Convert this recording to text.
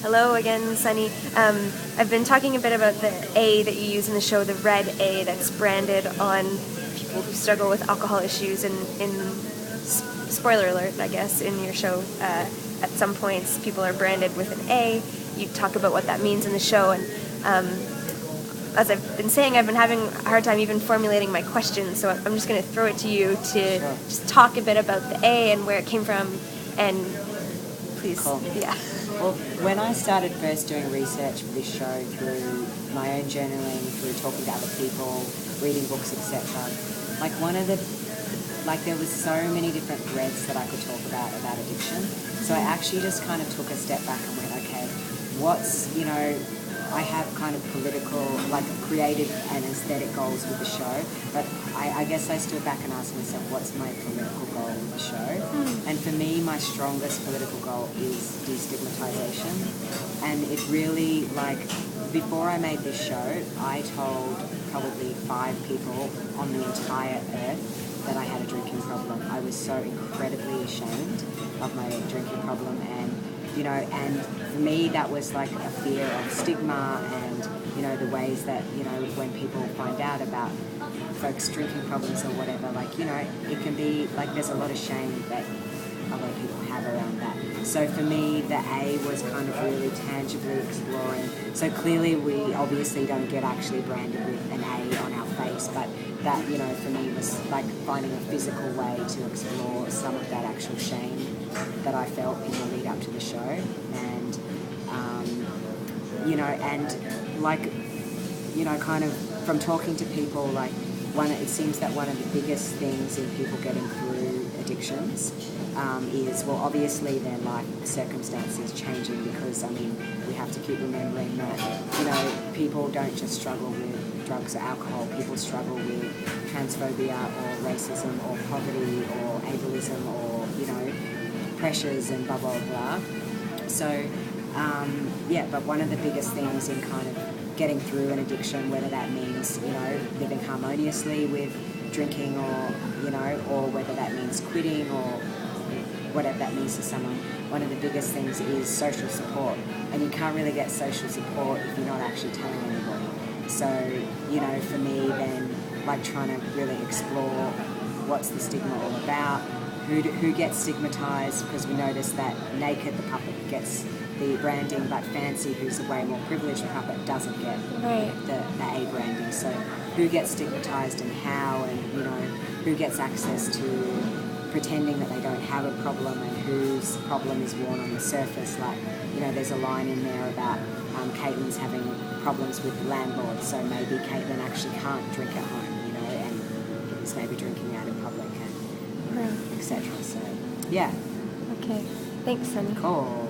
Hello again, Sunny. I've been talking a bit about the A that you use in the show, the red A that's branded on people who struggle with alcohol issues. And spoiler alert, I guess, in your show, at some points people are branded with an A. You talk about what that means in the show, and as I've been saying, I've been having a hard time even formulating my question, so I'm just going to throw it to you to just talk a bit about the A and where it came from, and please. Cool. Yeah. Well, when I started first doing research for this show through my own journaling, through talking to other people, reading books, etc., there was so many different threads that I could talk about addiction. So I actually just kind of took a step back and went, okay, I have kind of political, creative and aesthetic goals with the show, but I guess I stood back and asked myself, what's my political goal with the show? And for me, my strongest political goal is destigmatization. And it really, before I made this show, I told probably 5 people on the entire earth that I had a drinking problem. I was so incredibly ashamed of my drinking problem, and for me that was like a fear of stigma and, the ways that, when people find out about folks' drinking problems or whatever, it can be, there's a lot of shame that a lot of people have around that. So for me, the A was kind of really tangibly exploring. So clearly we obviously don't get actually branded with an A on our face, but that, for me was like finding a physical way to explore some of that actual shame that I felt in the lead up to the show. And, kind of from talking to people, it seems that one of the biggest things in people getting through addictions is, well, obviously their life circumstances changing, because, we have to keep remembering that, people don't just struggle with drugs or alcohol, people struggle with transphobia or racism or poverty or ableism or, pressures and blah, blah, blah. So, but one of the biggest things in kind of getting through an addiction, whether that means, living harmoniously with drinking or whether that means quitting or whatever that means to someone, one of the biggest things is social support. And you can't really get social support if you're not actually telling anybody. So, for me then, trying to really explore what's the stigma all about, who gets stigmatized, because we notice that Naked, the puppet, gets the branding, but Fancy, who's a way more privileged puppet, doesn't get the A branding. So who gets stigmatized and how, and who gets access to pretending that they don't have a problem, and whose problem is worn on the surface. There's a line in there about Caitlin's having problems with the landlord, so maybe Caitlin actually can't drink at home, and is maybe drinking out in public, and etc. So, yeah. Okay. Thanks, Sunny. Cool.